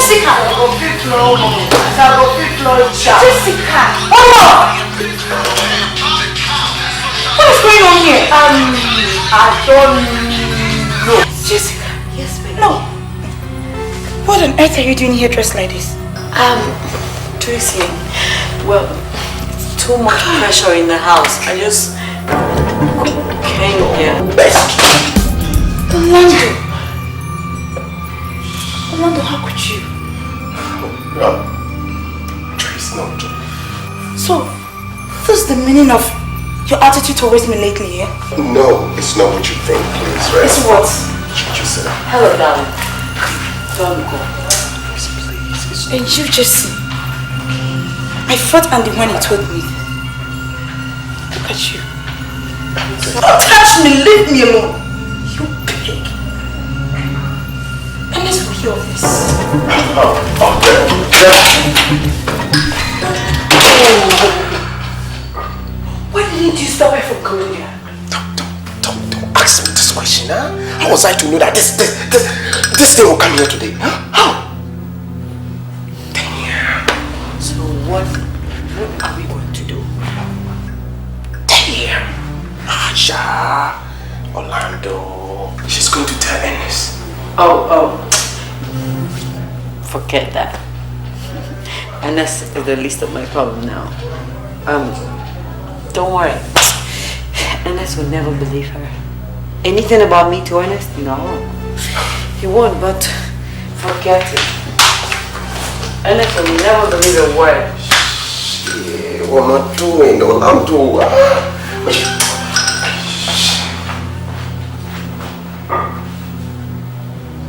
Jessica! Jessica! Oh! What is going on here? I don't know. Jessica? Yes, baby. No. What on earth are you doing here dressed like this? Tracy, well, it's too much pressure in the house. I just came here. Orlando, how could you? Tracy, no. So, this is the meaning of your attitude towards me lately, yeah? No, it's not what you think, please, right? It's what? Just sit down. Hello, darling. Don't go. Please. And you just see. I fought Andy when he told me. Look at you. Don't touch me, leave me alone. You pig. And let's go hear of this. Why didn't you stop her from going there? Don't ask me this question, huh? How was I to know that this thing will come here today? Huh? How? Damn. So what are we going to do? Damn. Asha. Orlando. She's going to tell Ernest. Oh. Forget that. And that's the least of my problem now. Don't worry. Ernest will never believe her. Anything about me to Ernest? No. He won't, but forget it. Ernest will never believe a word. Shit, what am I doing? Orlando.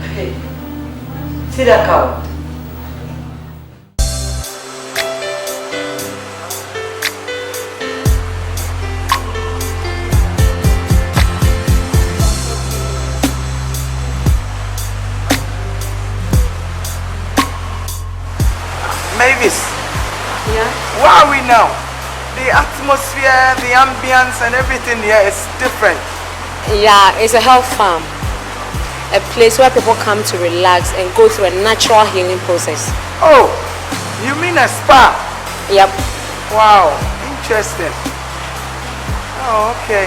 Hey, see that cow? Mavis, Yeah? where are we now? The atmosphere, the ambience and everything here is different. Yeah, it's a health farm. A place where people come to relax and go through a natural healing process. Oh, you mean a spa? Yep. Wow, interesting. Oh, okay.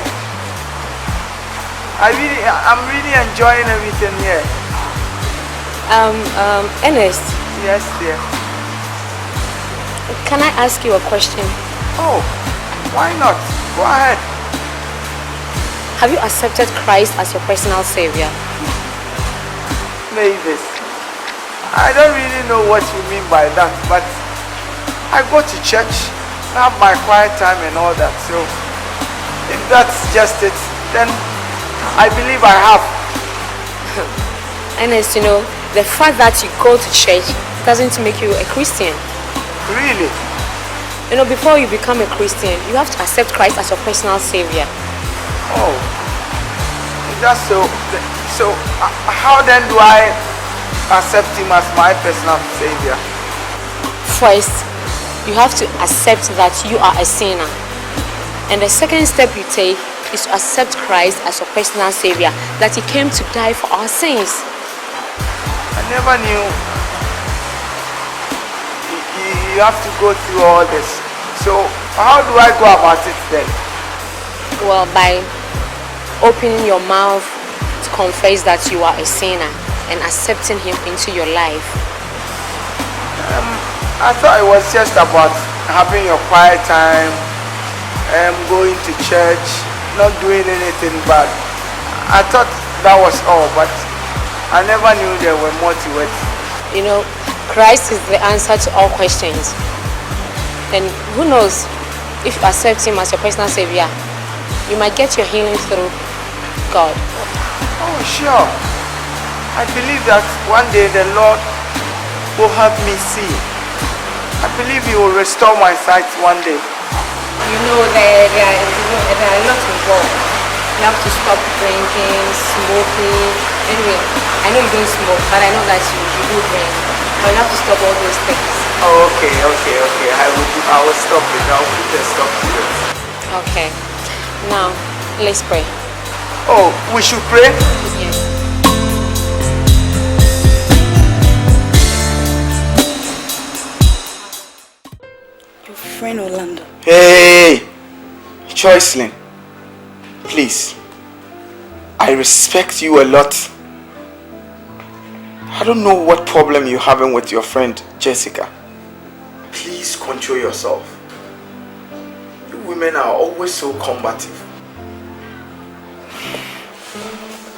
I'm really enjoying everything here. Ernest, Yes, dear. can I ask you a question? Oh, why not? Go ahead. Have you accepted Christ as your personal savior? Mavis, I don't really know what you mean by that, but I go to church, have my quiet time and all that, so if that's just it, then I believe I have. Ernest, you know, the fact that you go to church doesn't make you a Christian. Really? You know, before you become a Christian, you have to accept Christ as your personal savior. Oh, just so how then do I accept him as my personal savior? First, you have to accept that you are a sinner. And the second step you take is to accept Christ as your personal savior, that he came to die for our sins. I never knew you have to go through all this. So how do I go about it then? Well, by opening your mouth to confess that you are a sinner and accepting him into your life. I thought it was just about having your quiet time, going to church, not doing anything bad. I thought that was all, but I never knew there were more to it. You know, Christ is the answer to all questions. And who knows, if you accept him as your personal savior, you might get your healing through God. Oh, sure. I believe that one day the Lord will help me see. I believe he will restore my sight one day. You know, there are a lot involved. You have to stop drinking, smoking. Anyway, I know you don't smoke, but I know that you do drink. But you have to stop all those things. Oh, okay. I will stop it. I'll put a stop to it. Okay. Now, let's pray. Oh, we should pray? Yes. friend Orlando. Hey! Joycelyn, please. I respect you a lot. I don't know what problem you're having with your friend Jessica. Please control yourself. You women are always so combative.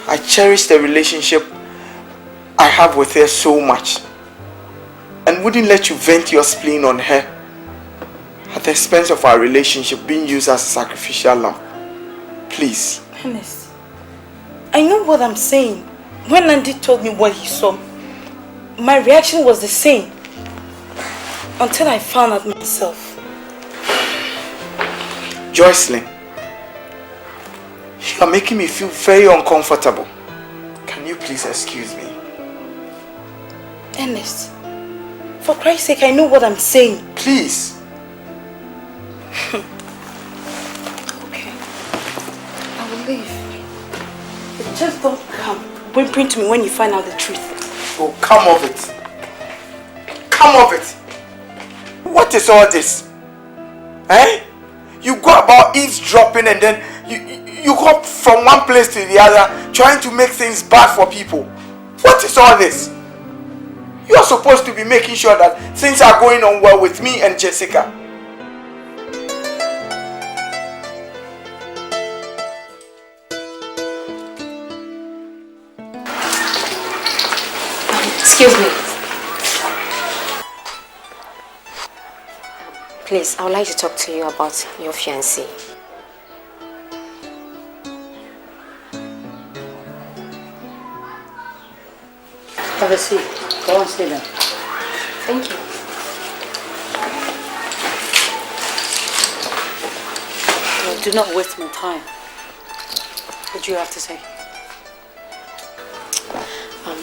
I cherish the relationship I have with her so much and wouldn't let you vent your spleen on her at the expense of our relationship being used as a sacrificial lamb. Please. Ernest, I know what I'm saying. When Andy told me what he saw, my reaction was the same until I found out myself. Joycelyn, you are making me feel very uncomfortable. Can you please excuse me? Ernest, for Christ's sake, I know what I'm saying. Please. Okay, I will leave. But just don't come whimpering to me when you find out the truth. Oh, come of it. Come of it. What is all this? Eh? You go about eavesdropping and then you go from one place to the other trying to make things bad for people. What is all this? You are supposed to be making sure that things are going on well with me and Jessica. Excuse me. Please, I would like to talk to you about your fiancé. Have a seat. Go and sit down. Thank you. Well, do not waste my time. What do you have to say?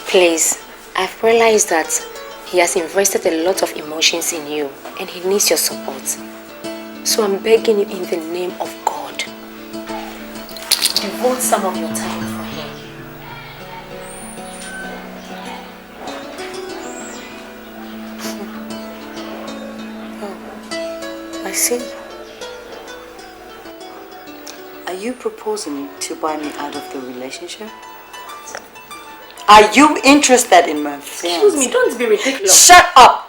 Please, I've realized that he has invested a lot of emotions in you and he needs your support. So I'm begging you in the name of God, devote some of your time for him. Oh, I see. Are you proposing to buy me out of the relationship? Are you interested in my fiance? Excuse me, don't be ridiculous. Shut up!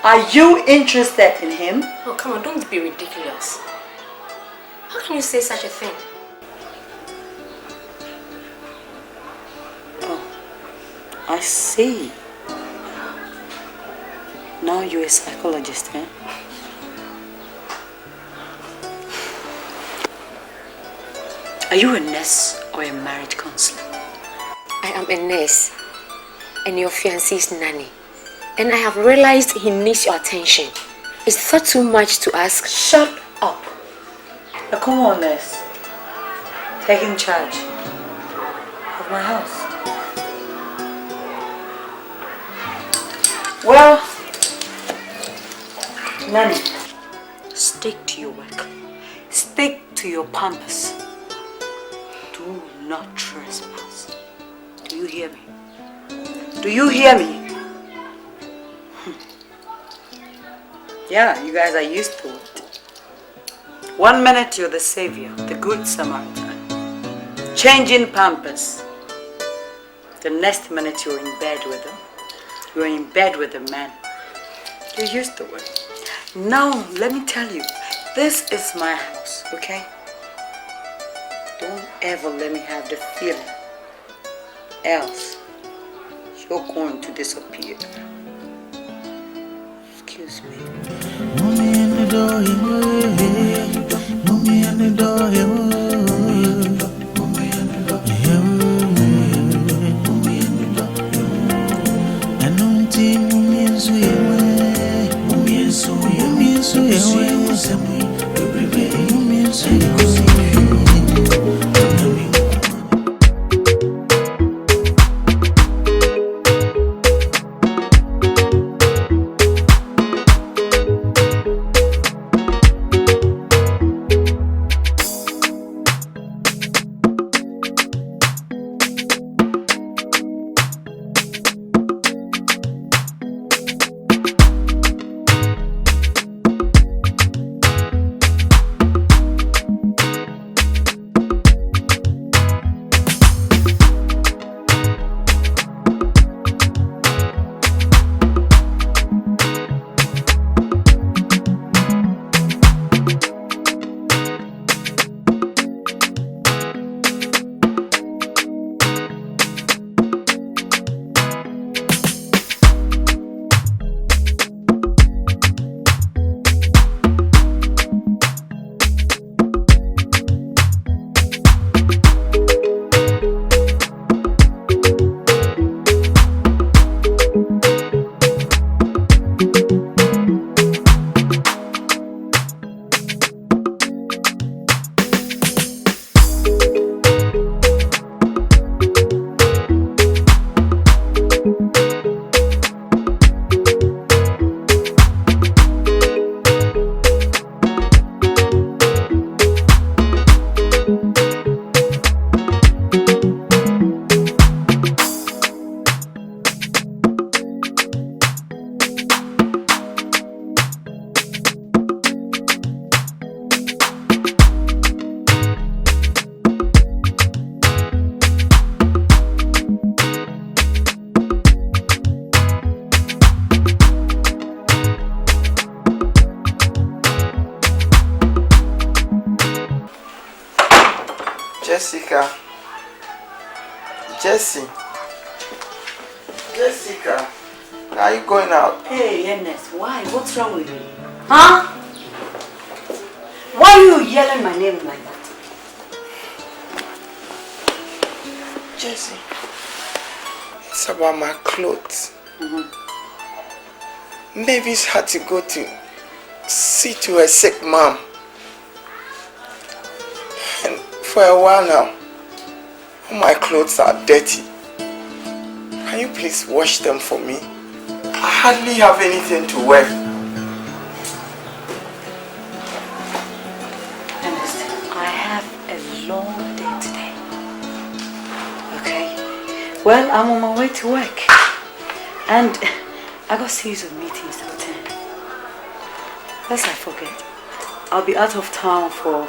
Are you interested in him? Oh, come on, don't be ridiculous. How can you say such a thing? Oh, I see. Now you're a psychologist, eh? Are you a nurse or a marriage counselor? I am a nurse and your fiancé's nanny. And I have realized he needs your attention. Is that too much to ask? Shut up. Now come on, nurse. Taking charge of my house. Well, nanny, stick to your work. Stick to your purpose. Do not trespass. Do you hear me? Do you hear me? Yeah, you guys are used to it. 1 minute you're the savior, the good Samaritan, changing pampers. The next minute you're in bed with him. You're in bed with a man. You're used to it. Now, let me tell you, this is my house, okay? Don't ever let me have the feeling. Else, you're going to disappear. Excuse me. Mommy in the door, mommy in the door, mommy in the door, mommy in the door. And no team, mommy and sweet, mommy and sweet, mommy and sweet, mommy and sweet. Jesse. Jessica, are you going out? Hey, Ernest, why? What's wrong with you? Huh? Why are you yelling my name like that? Jesse, it's about my clothes. Mavis had to go to see to her sick mom. And for a while now, all my clothes are dirty. Can you please wash them for me? I hardly have anything to wear. Ernest, I have a long day today. Okay? Well, I'm on my way to work. And I got series of meetings to attend. Lest I forget, I'll be out of town for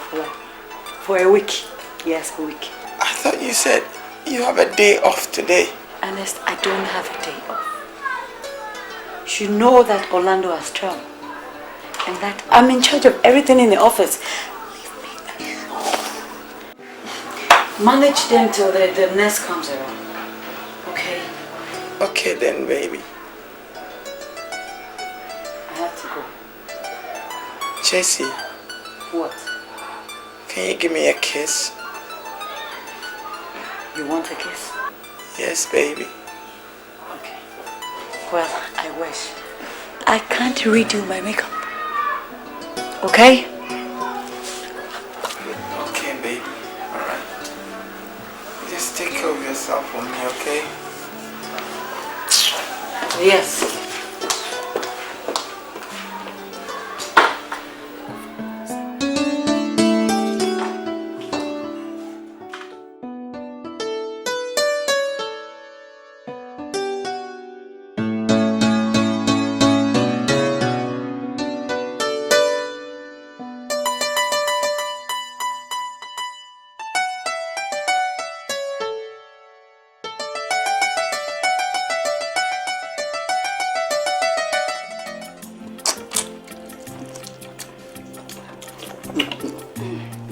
a week. Yes, a week. I thought you said you have a day off today. Ernest, I don't have a day off. You should know that Orlando has traveled. And that I'm in charge of everything in the office. Leave me alone. Manage them till the nurse comes around. Okay? Okay then, baby. I have to go. Jesse, What? can you give me a kiss? You want a kiss? Yes, baby. Okay. Well, I wish. I can't redo my makeup. Okay? Okay, baby. Alright. Just take care of yourself for me, okay? Yes.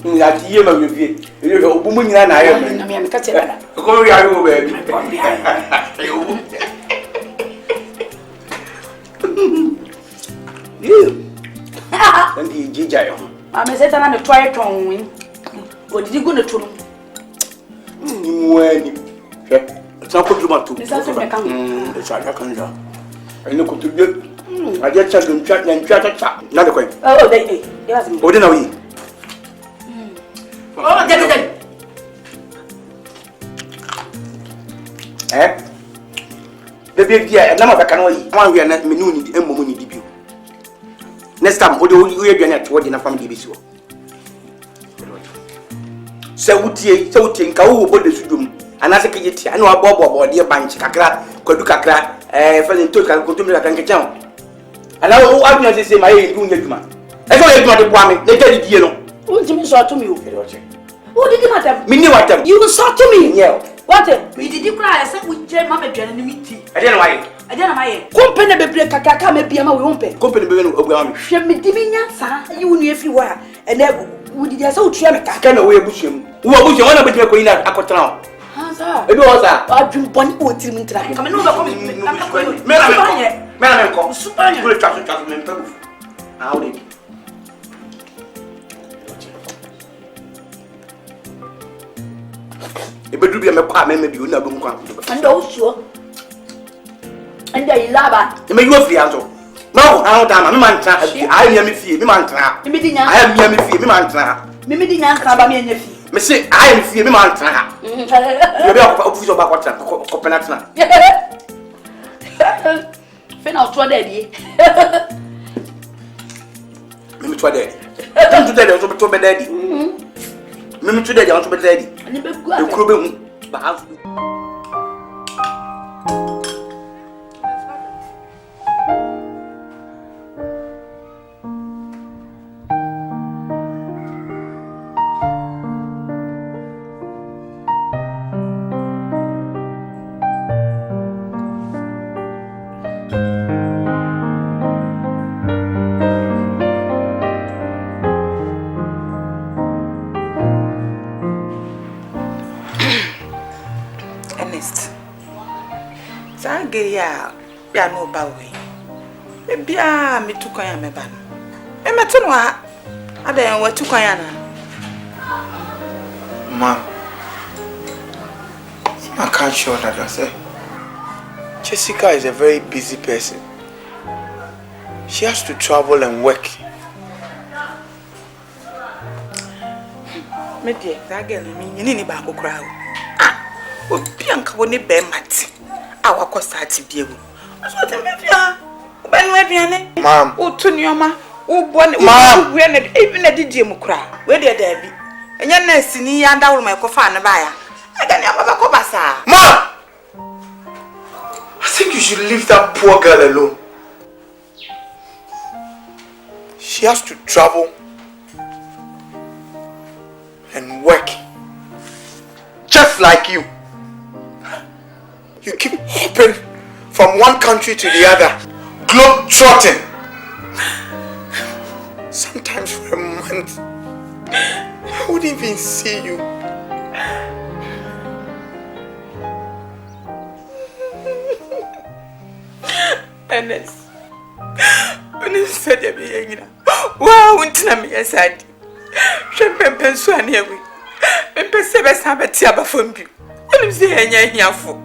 That year, my review. You're a woman, and I am. I'm catching that. Go, baby. You. And the Gijayo. I'm set on the try tongue wing. What did you go to? It's not good to It's not a come. it's like I can do. I look to you. I just said to chat and chat. Not a quite. Oh, they yes. Ordinary. Oh, get it. Eh? The big year, and number can only one we are not meaning and money debut. Next time, although we are not toward in a family division. So, would you think I will put the sudum and as a kid, I know a bob or dear bunch, Kakra, Kodukakra, Felling Toka, Kotumila, and Kajam. And I will obviously say my doing it, man. I don't have the woman, they tell it, you know. Who did you saw to me? Who did you matter? Me, what them? You saw to me. Yeah. What? We did you cry? I said we tell Mamma Jen and meet. I don't know why. I don't know my company be Kaka, maybe I'm a woman. Company, She me divina, sir, you knew everywhere. And then we did so Chemica. Kind of way bushing. Who are bushing one of the queen at Acotown? It was that. I've been born with him in track. I'm not coming. Man, super. You will trust me. How did you be doing a car? Maybe you never come. And also, and they lava. You may go free answer. No, I don't man. I am me fee, me man. I am me fee, me man. Mimi didn't have me any fee. Me say, I am fee, me man. You be official back what Copenhagen. Fin out to daddy. Mimi to daddy. Don't do that, I want to be daddy. Mimi to daddy, I want to be daddy. And you You could be back. Zagaya, ya no bawe. Maybe I me took on my ban. And my tongue, I don't want to Kayana. Ma, I can't show that I say. Jessica is a very busy person. She has to travel and work. Me dear, that girl me you need back crowd. Ah, o bianca woni be mate. Awa ko start biewu. So te me bia. O ben we aduane. Ma'am. O to nioma. O bone Ma'am. we na even na didie mu kra. We dey da bi. Enya na sini ya ndawro me ko fa na ba ya. Aga ni ababa ko basa. Ma'am! I think you should leave that poor girl alone. She has to travel and work. Just like you. You keep hopping from one country to the other, globe trotting. Sometimes for a month, I wouldn't even see you. Ernest. When you said you be hanging, wow, until me aside. Champagne so near we. Pempe sebe sabe tiaba from you. When you say enya here for.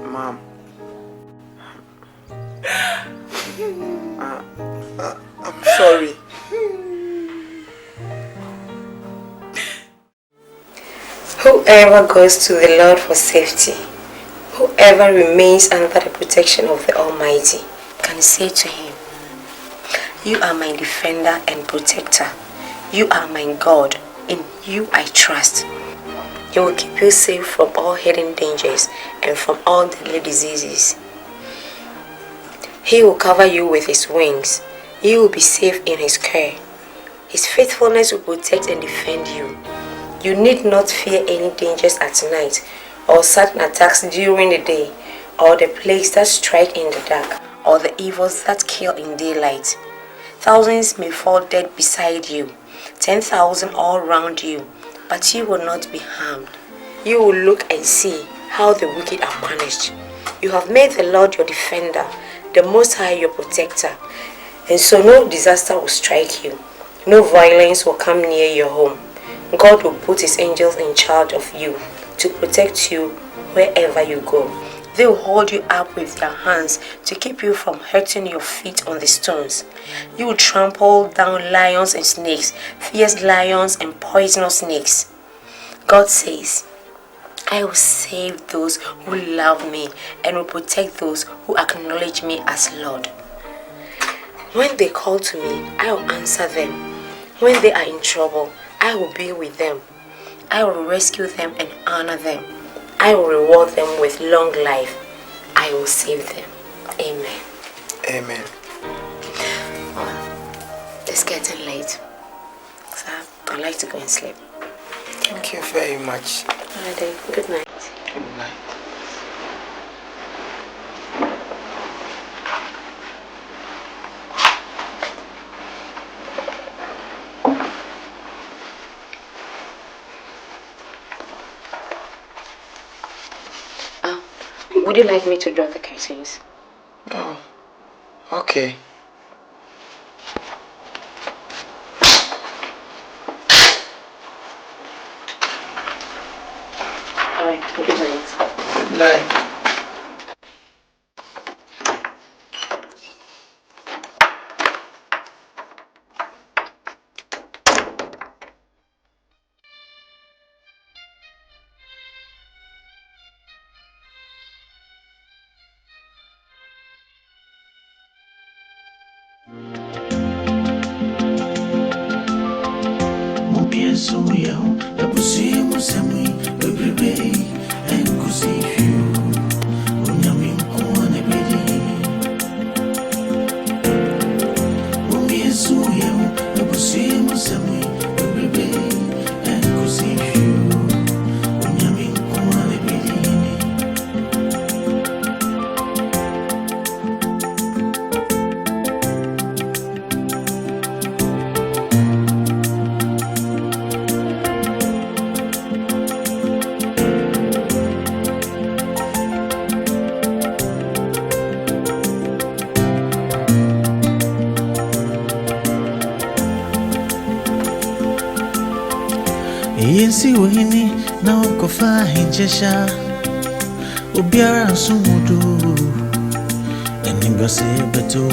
Mom. I'm sorry. Whoever goes to the Lord for safety, whoever remains under the protection of the Almighty, can say to him, "You are my defender and protector. You are my God. In you I trust." He will keep you safe from all hidden dangers and from all deadly diseases. He will cover you with his wings. You will be safe in his care. His faithfulness will protect and defend you. You need not fear any dangers at night, or sudden attacks during the day, or the plagues that strike in the dark, or the evils that kill in daylight. Thousands may fall dead beside you, 10,000 all round you, but you will not be harmed. You will look and see how the wicked are punished. You have made the Lord your defender, the Most High your protector, and so no disaster will strike you. No violence will come near your home. God will put his angels in charge of you to protect you wherever you go. They will hold you up with their hands to keep you from hurting your feet on the stones. You will trample down lions and snakes, fierce lions and poisonous snakes. God says, "I will save those who love me and will protect those who acknowledge me as Lord." When they call to me, I will answer them. When they are in trouble, I will be with them. I will rescue them and honor them. I will reward them with long life. I will save them. Amen. Amen. Oh, it's getting late, so I'd like to go and sleep. Thank you very much. Alright then, good night. Good night. Would you like me to draw the curtains? Oh, okay. Alright, good night. Good night. Yensi wini na ukofa hinjesha Ubiara sumudu Enibase beto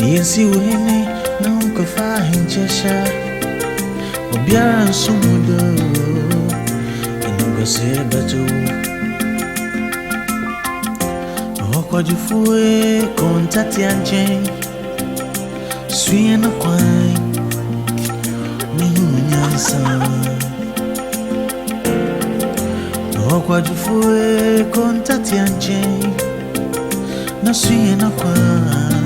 Yensi wini na ukofa hinjesha Ubiara sumudu Enibase beto Okwajufuwe kontati anje Suye na kwai Minyansa Okwajufuwe kontati anje Na suye na kwai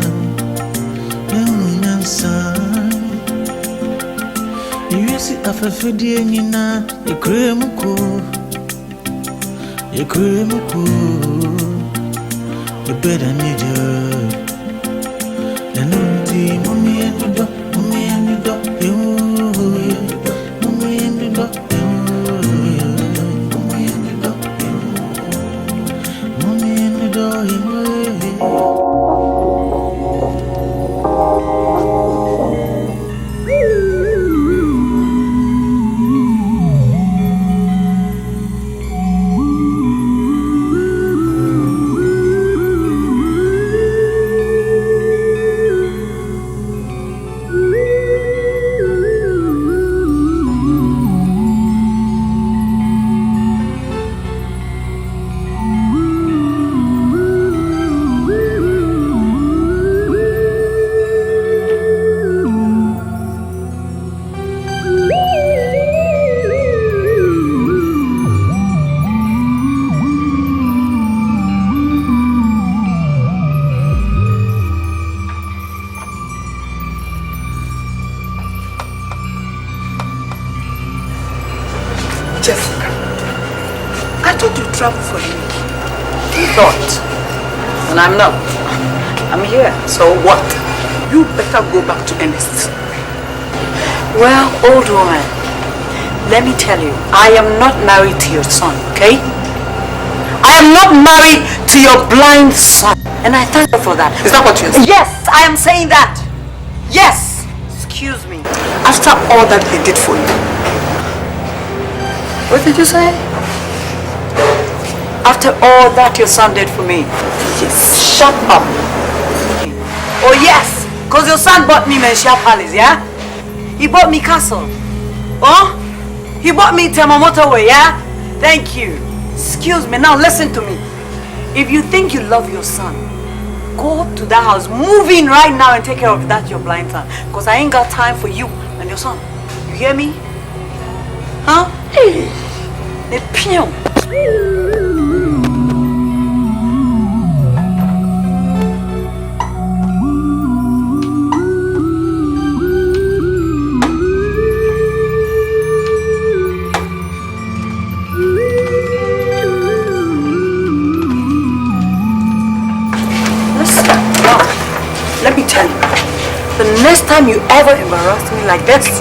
Minyansa Yesi afafedie nyina Yekremuko You better need you. And unti mommy and the dog, mommy and the dog, mommy and the dog, mommy and the dog, mommy and the dog. And I'm not. I'm here. So what? You better go back to Ernest. Well, old woman, let me tell you, I am not married to your son, okay? I am not married to your blind son. And I thank you for that. Is that what you're saying? Yes, I am saying that. Yes. Excuse me. After all that he did for you. What did you say? After all that your son did for me. Yes. Shut up. Oh yes, because your son bought me MENSAH Palace, yeah? He bought me castle. Oh? He bought me Tema Motorway, yeah? Thank you. Excuse me, now listen to me. If you think you love your son, go to that house, move in right now and take care of that your blind son. Because I ain't got time for you and your son. You hear me? Huh? Hey, the pion. Let me tell you, The next time you ever embarrass me like this,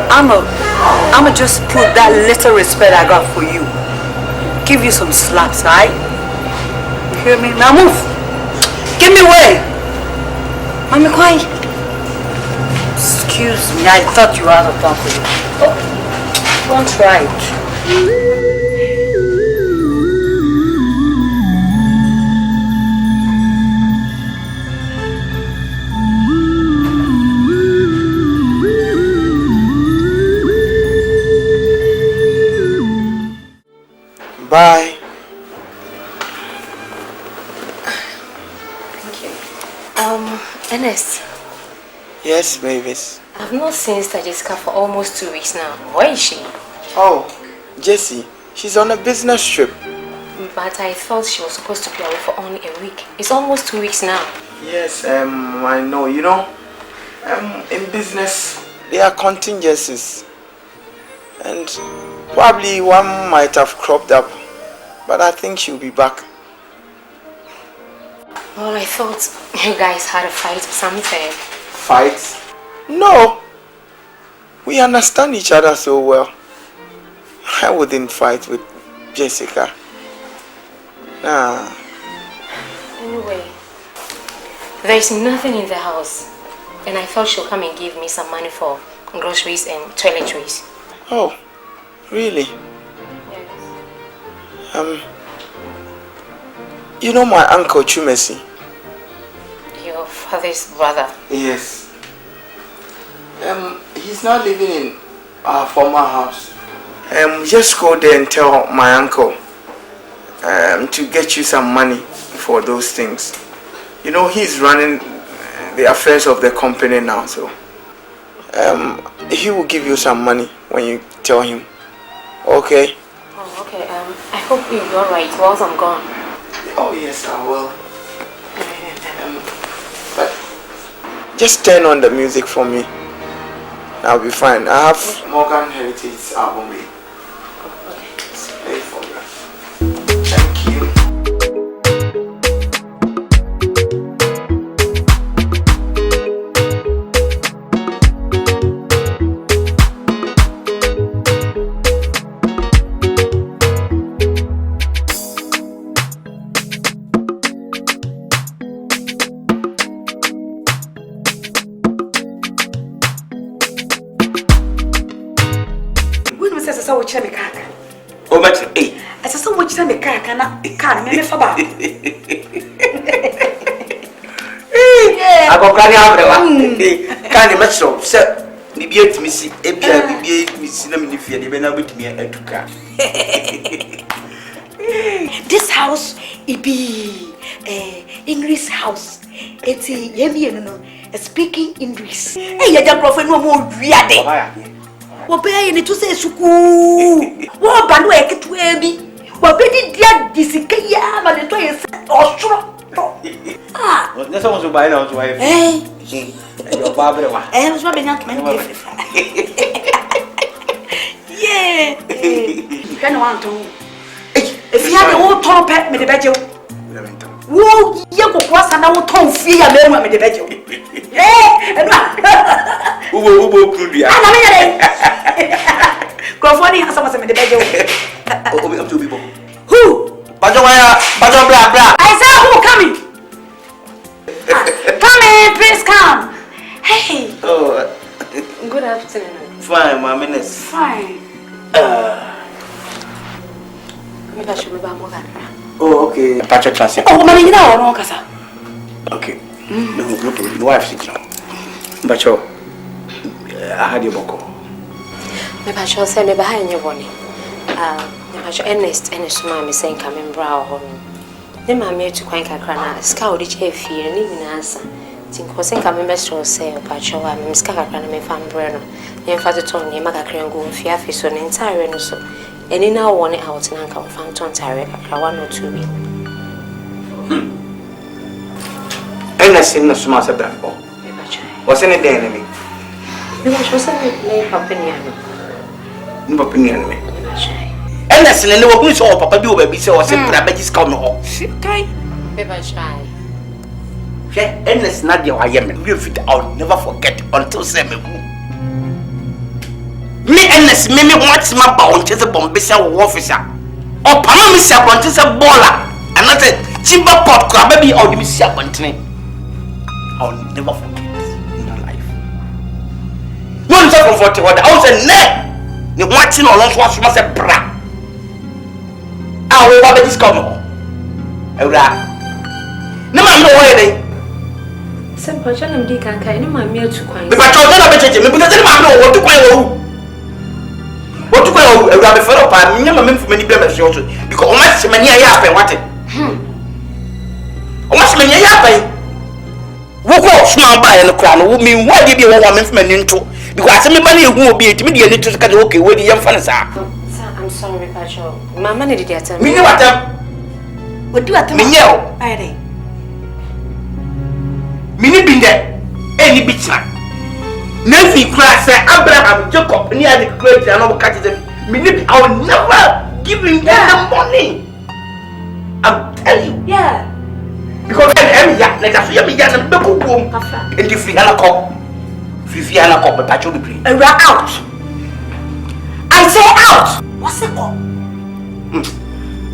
I'ma just put that little respect I got for you. Give you some slaps, right? You hear me? Now move. Give me way. Mommy, quiet. Excuse me, I thought you were out of town for you. Oh, don't try it. Bye. Thank you. Ernest. Yes, babies. I've not seen Sister Jessica for almost 2 weeks now. Where is she? Oh, Jessie, she's on a business trip. But I thought she was supposed to be away for only a week. It's almost 2 weeks now. Yes, I know. You know, in business, there are contingencies. And probably one might have cropped up. But I think she'll be back. Well, I thought you guys had a fight or something. Fight? No. We understand each other so well. I wouldn't fight with Jessica. Nah. Anyway, there's nothing in the house. And I thought she'll come and give me some money for groceries and toiletries. Oh, really? Yes. You know my uncle Chumesi? Your father's brother? Yes. He's not living in our former house. Just go there and tell my uncle to get you some money for those things. You know, he's running the affairs of the company now, so he will give you some money when you tell him. Okay? Oh, okay. I hope you're alright whilst I'm gone. Oh yes, I will. But just turn on the music for me. I'll be fine. I have Morgan Heritage album. Let's play it for me. Thank you. Oh, but hey, I said so much time a car can't me for back. I got granny out. Can't much so, sir. Maybe it me see, maybe me see them in the field, they may not with me a tuka. This house, it be English house. It's a yemi, speaking English. Hey, you don't profit no more. What pay you to say suku? What bando I get to me? What pay the disicaya, but the toy is ah, that's almost a buy now to wife. Hey, your Barbara. I was rubbing out many. Yeah, you can't want to. If you have a whole top pet, me the bedroom. Whoa, you go cross and I will tongue fear me the bedroom. Who could be? Confronting has someone in the bedroom. Oh, two people. Who? Blah, blah. I said who coming? Come in, please come. Hey. Oh, Good afternoon. fine, my minutes. Fine. Maybe I should be back more. Oh, okay. Patrick Transit. Oh, man, you know, no, Casa. Okay. No problem. Wife sits down. But I had your boko. Maybe I should say me behind your bonnie. Maybe I should earnest and his mammy saying come in brow. Then my mare to quite a crana, scout each a fear and even answer. Think was in coming best or say, Pacho, I'm Miss Cacacran, my fan Brenner. Then Father Tony, Macacran go fiafi so an entire and so. And in our one out and uncle found to entire 1 or 2 weeks. And I seen the smart of that. What's any day enemy? Maybe I should say me opinion. No opinion me. And that's in the work or Papa do baby so I said Brabbetis come home. Maybe I try. And that's not your I am. I'll never forget until semi. Me and this mimi wants my bound to the Bombisa officer. Or Pama Miss Apont is a baller. And not a chimba pot crab, baby, or Miss Apont. I'll never forget in my life. No one's comfortable. I was a net. The watching or not watch must have bra. I will have this come on. No man, no way. Some person of Dick and kind of my meal to quite. If I told you about it, because I don't know what to call. What to call a rabbit fellow, I never meant for many members also. Because much many happen what it. Much many happen. Who go small by and the crown will mean why did you want woman from an into? Because somebody who will be immediately to the okay where the young fellas are. I'm sorry, Pacho. My money did that. Me know what What do I tell me? I Mini been there. Any bitch now. Nancy class Abraham Jacob near the great and all catches them. I will never give him the money. I'm telling you. Yeah. Because I'm like I see me just a big room. And if you have a cop, if you have a cop, but Pacho be free. And we're out. I say out. What's it called?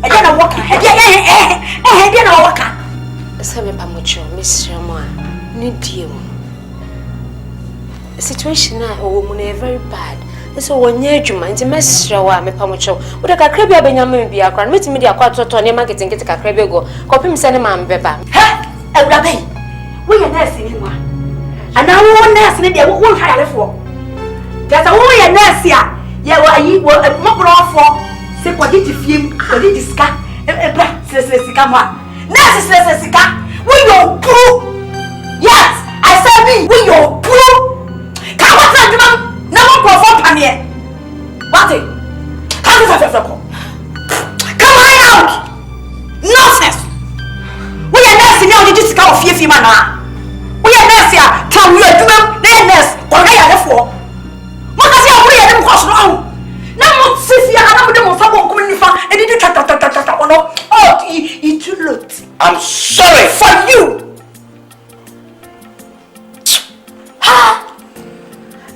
I don't know what I Sabe Pamucho, Miss Ramon, need you. situation or woman very bad. So when you do mind, the mess show me pamucho. Would a crabby Benjamin be a grand meeting media quarter to any market and get a crabby go. Copy me sending my beba. Ha! A rabbi! We are nursing him. And now one nurse in India won't hire for. There's a woman nurse here. Yeah, well, you were a McBROWN for. Say what did you film? What did you scan? A black says, come nurse says, we your proof. Yes, I said me, we your proof. Come on, never go for Pania. What it? Come on out! Nonsense! We are nursing now, did you scout of your man? We are nursing, tell me a drum, then nurse, or I are for. What does your way of course wrong? Now, Sissy, I don't know someone coming in and did you oh, it's too late. I'm sorry for you. Ha!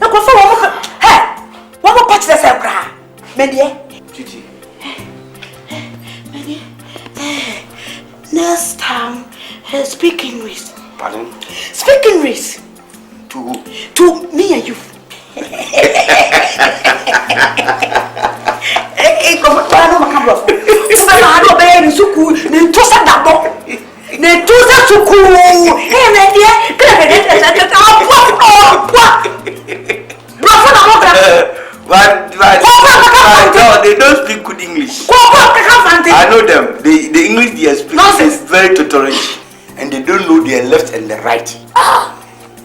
No, go for one. Hey, one more patch the same bra. Medie. Gigi. Medie. Next time, speak English. Pardon? Speak English. To who? To me and you. Come on, I don't know, baby, so cool. Ne tosa dabo. Ne tosa so cool. Hey, medie. No, they don't speak good English. I know them. The English they speak is very tutorial, and they don't know their left and the right.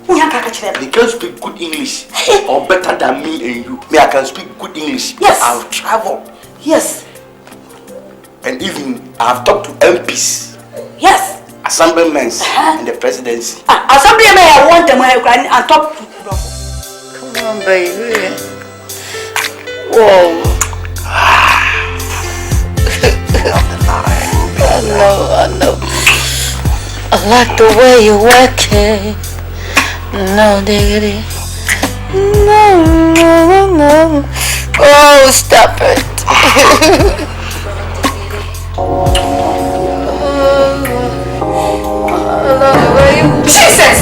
They can't speak good English, or better than me and you. Me, I can speak good English. Yes. I'll travel. Yes. And even I've talked to MPs. Yes. Assemblymen and the presidency. Assemblymen, I want them and talk to. Come on, baby. Whoa. I know. I like the way you work it. No, diggity. No. Oh, stop it. Jesus!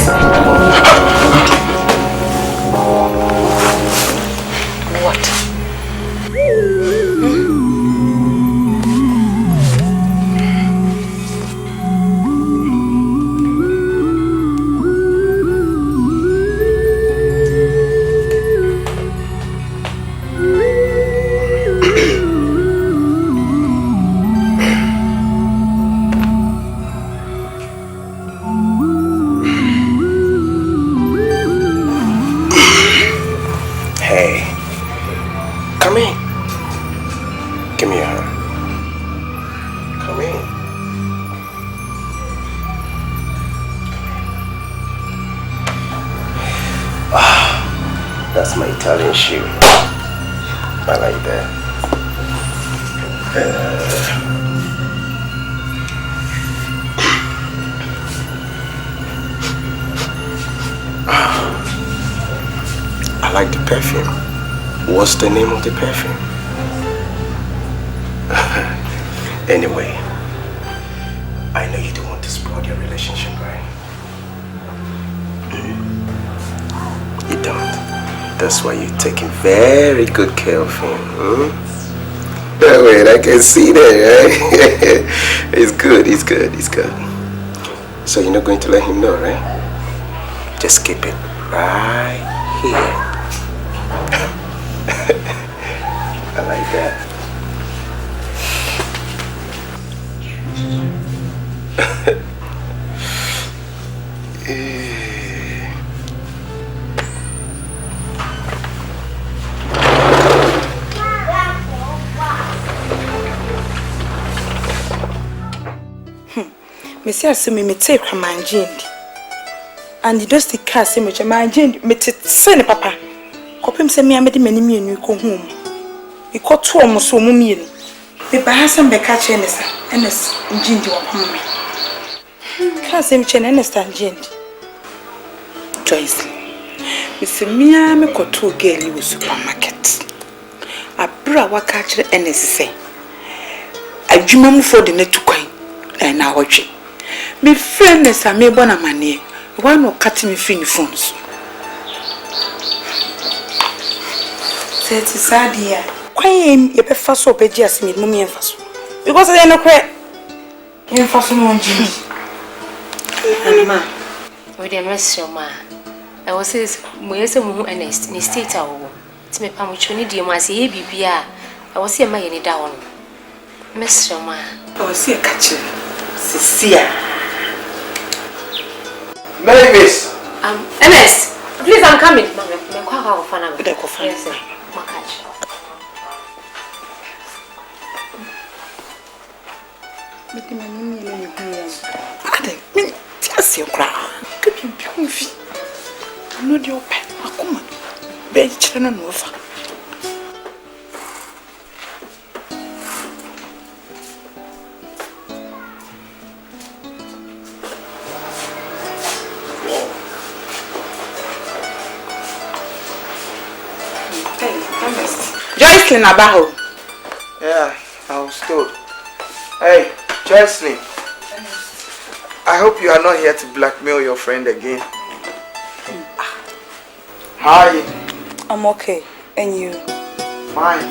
What? That's my Italian shoe. I like that. I like the perfume. What's the name of the perfume? Anyway, I know you don't want to spoil your relationship, right? You don't. That's why you're taking very good care of him. Wait, I can see that, right? It's good. So you're not going to let him know, right? Just keep it right here. I like that. Messi say me take my agenda. And the dusty car say me my agenda me send papa. Kopem say me amedi mani mienu ko home. E ko to omo so omo mienu. Me ba hasam be ka che nesa. Enes agenda wa pam me. Ka say me che Enes agenda. Joyce. Me say me me ko to girl wo supermarket. Abra wa ka che Enes say. Adwuma mu for the netu kwan. Na watch. Me friend is a me bona mane. Why no cut me free phone so? it's sad here. Why am you fast so bad just me mummy and fast? Because I don't cry. You fast no Jimmy. Ma, we dey mess your ma. I was say we say mu honest in state awo. Ti me pa mu choni die ma say bibia. I was say ma ye ni da won. Mess your ma. I was say catch you. Cecilia. Mavis. Ernest, please, I'm coming. Me kwa kwa fana. Good ko fana. Yes, makachi. Beti mami ni ni huya. Ade, me tiasi okra. Kebi bi mfi. No de open. Akoma. Be chire na no fa. Joycelyn Abaho. Yeah, I was told. Hey, Joycelyn. I hope you are not here to blackmail your friend again. How are you? I'm okay. And you? Fine.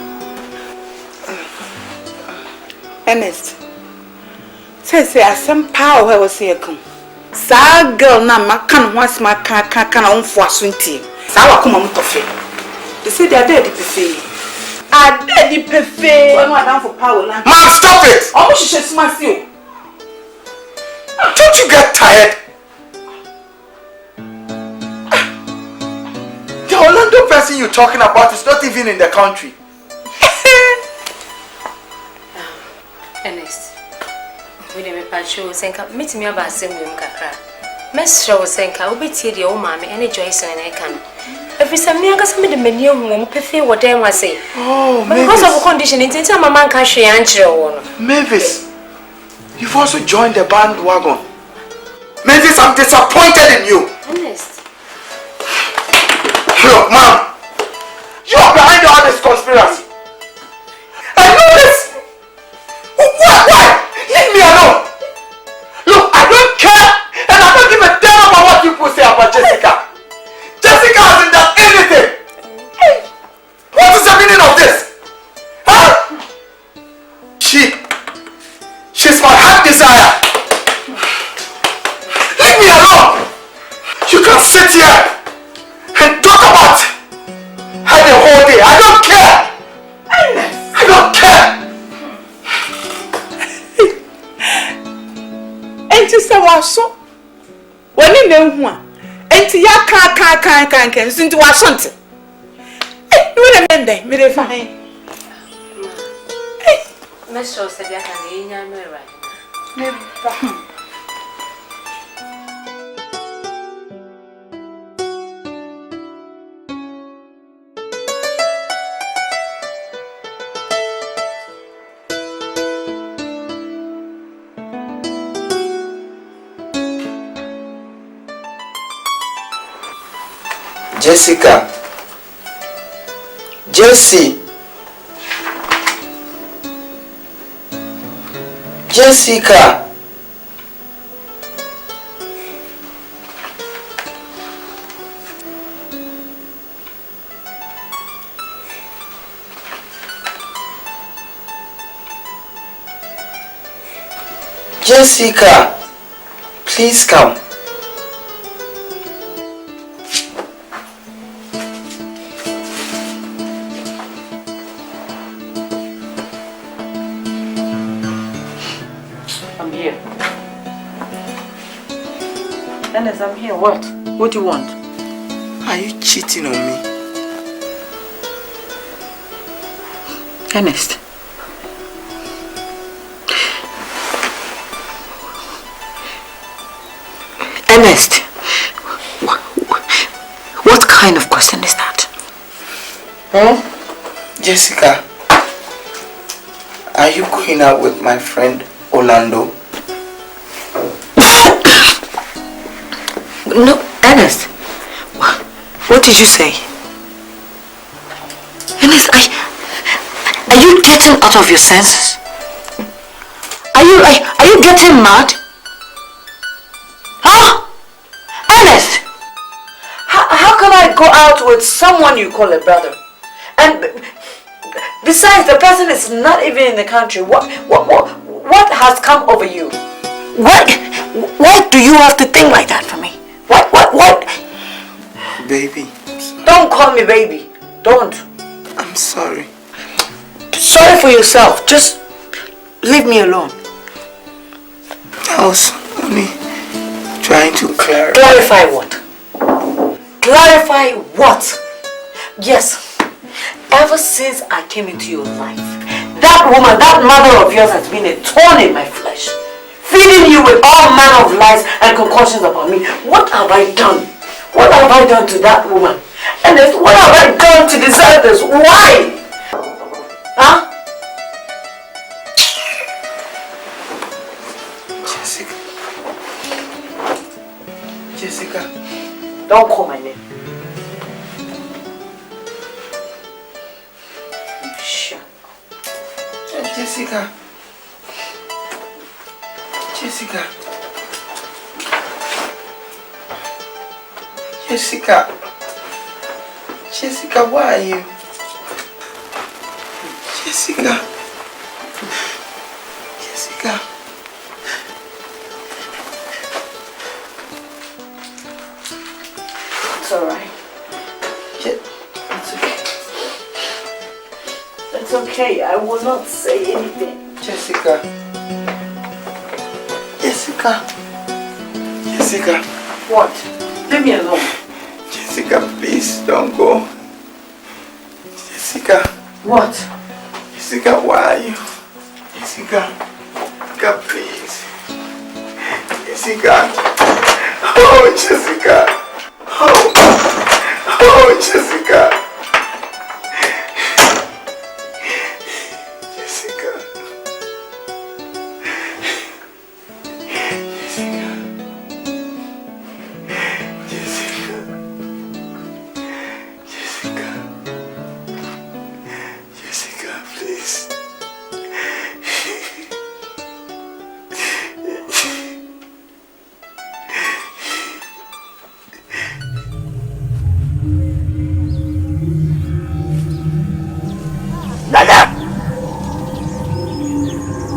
Ernest. Say some power was here come. Sa girl na makan once can on for swinty. Sa wa kuma mutofe. They say they are dead buffet. I dead buffet. I'm not down for power land. Man, stop it! Almost she smash you. Don't you get tired? The Orlando person you're talking about is not even in the country. Ernest, we dey me pacho senka meet me about same way kakra. Mess show senka obetie de o maame ene Joycelyn na eka no. Every time me anga some de mani hu mo pefe wo dem wase. Oh, Mavis. Because of condition intention mama nka hwe ankyere wo no. Mavis, you've also joined the bandwagon. Mavis, I'm disappointed in you. Ernest. Look, ma'am, you are behind all this conspiracy. I know this. Why? Leave me alone. Look, I don't care, and I don't give a damn about what people say about Jessica. Jessica hasn't done anything. Hey, what is the meaning of this? Huh? She's my heart desire. Leave me alone. You can sit here and talk about her the whole day. I don't care. I don't care. Enti se waso. Woni na hu a. Enti ya kan sinti waso nti. No na mende, me dey fine. Mess show said ya kan enya no era. Me ba. Jessica. Jessie. Jessica. Jessica, please come. I'm here. Ernest, I'm here. What? What do you want? Are you cheating on me? Ernest. Ernest. What kind of question is that? Jessica, are you going out with my friend Orlando? No, Ernest. What did you say? Ernest, are you getting out of your senses? Are you getting mad? Huh? Ernest! How can I go out with someone you call a brother And besides, the person is not even in the country. What has come over you? Why do you have to think like that for me? What? Baby. Don't call me baby. Don't. I'm sorry. Sorry for yourself. Just leave me alone. I was only trying to clarify. Clarify what? Clarify what? Yes. Ever since I came into your life, that woman, that mother of yours has been a thorn in my flesh. Feeding you with all manner of lies and concoctions about me. What have I done? What have I done to that woman? And what have I done to deserve this? Why? Huh? Jessica. Don't call my name. Shut up. Jessica. Jessica, why are you? Jessica. It's alright. It's okay. I will not say anything. Jessica. What? Leave me alone. Jessica, please don't go. Jessica. What? Jessica, why are you? Jessica, please. Jessica. Oh, Jessica. Oh, Jessica.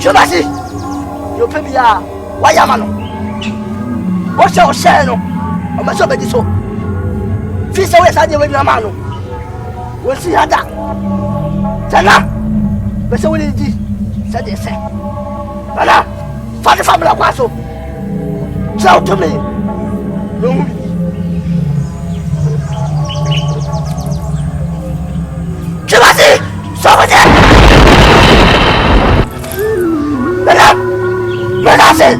Shobasi, you pay me why am I no? What's your share no? I'm so bad so. Fish away side with Namano. We'll see how that. Sana, but so will it be, said they say. Bala, father family Quasso. Tell to me. No. Shobasi, so with it. Menasih,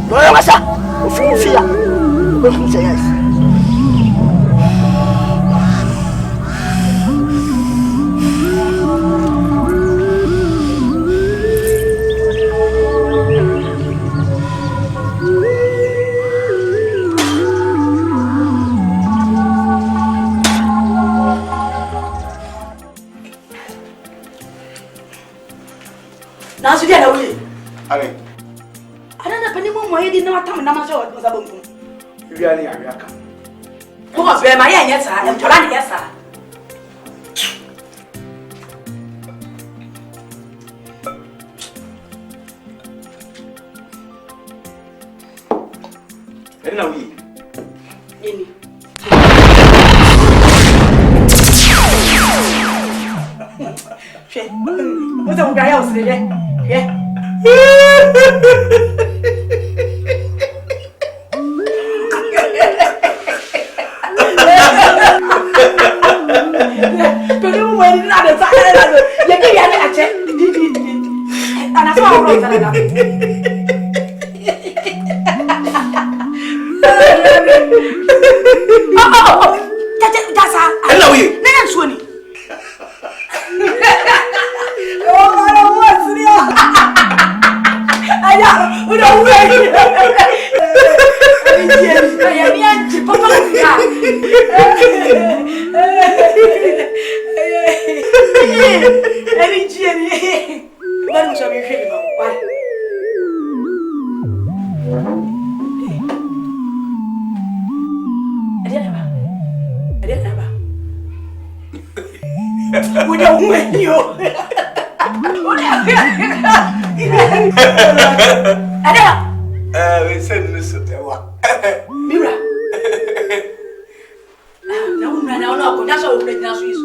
boleh masa, ufia, belum saya. Nasi dia dah boleh. Are. Ada nak penimu mau di nama tamu nama saya masa bumbu. Biar ni agak kan. Kau biar maya ni sah, yang jalan ni sah. Ini nawi. Ini. Cek, macam muka ayah usir je, ya. Pergi mau ini ada saya ada, ya tu yang nak cek. Anak semua orang sana dah. Oh, cek jasa. Hello you. Nengan suami. Oh, mana buat seria? Ayah, udah buat. Ayah ni anjing, papa enggak. Ini jadi. Baru suami film apa? Ada apa? We don't win you. We said no. Mira. No, that's all we're going to do.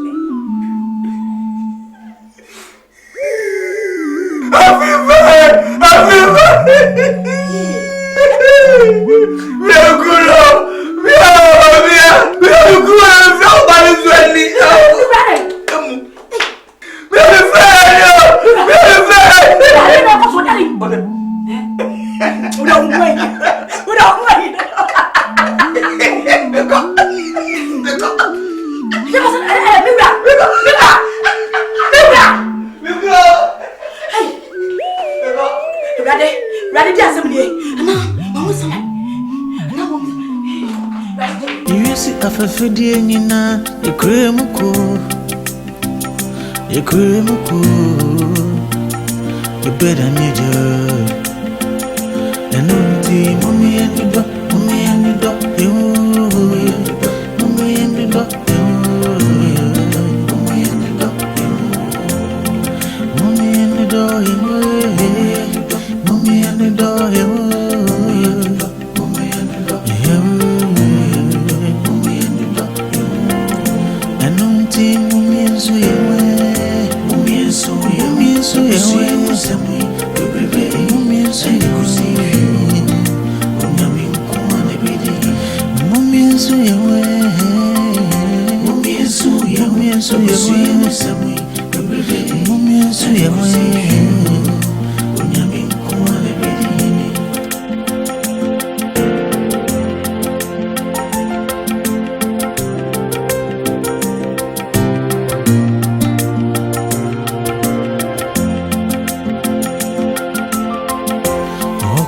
Afafidie nyina ekremuko ebeda nije enunti mumi enido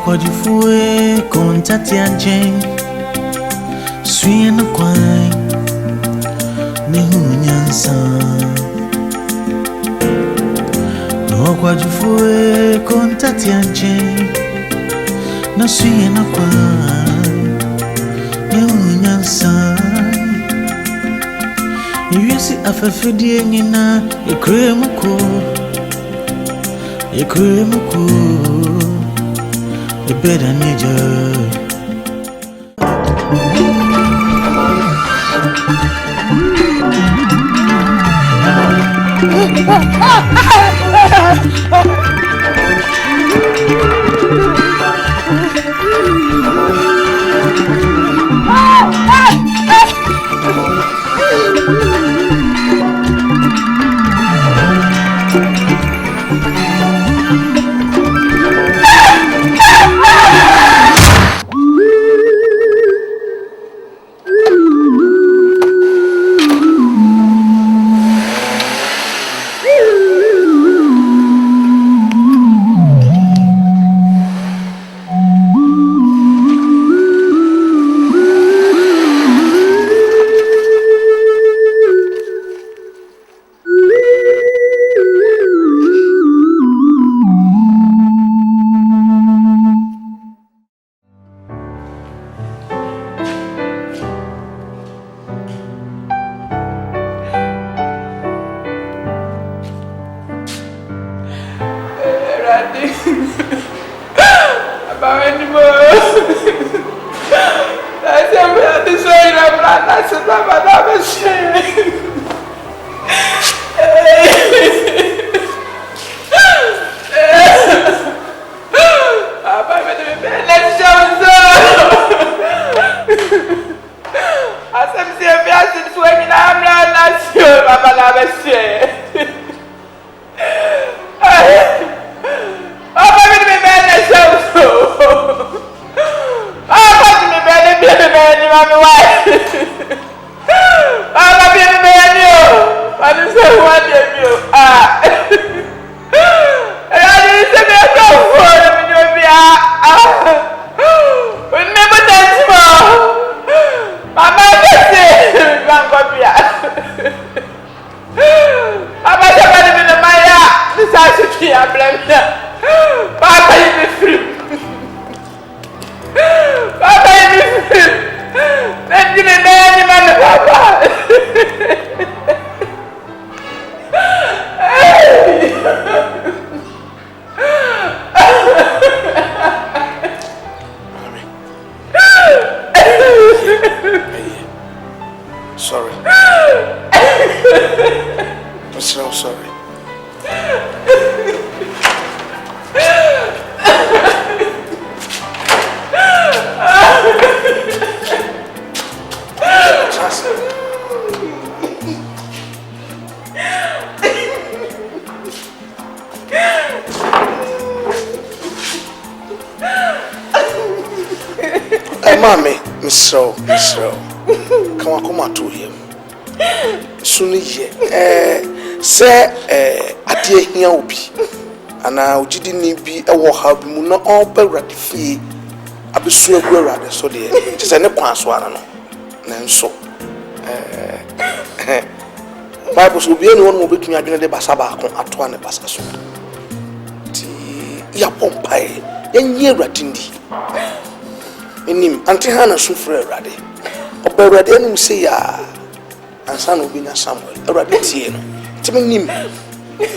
Okwadifue kontati anjen Suye na kwai Nehunyansa Okwadifue kontati anjen Na suye na kwai Nehunyansa Yesi afafidie nyina Ekremuko The better need I'm so sorry. Mommy, Miss Rowe, come on to him. Soon ye, say, at the here will be, and now didn't be a war how be not all be ratify. I be so rather so dear. It is a nequan swan, and so. Bibles will be anyone will be to me again the Basaba at one Basaso. Ya Pompey, and ye ratindi. Him Auntie Hannah suffer ready. Or by ready and say, and son will be na Samuel, a rabbit here. Timmy him,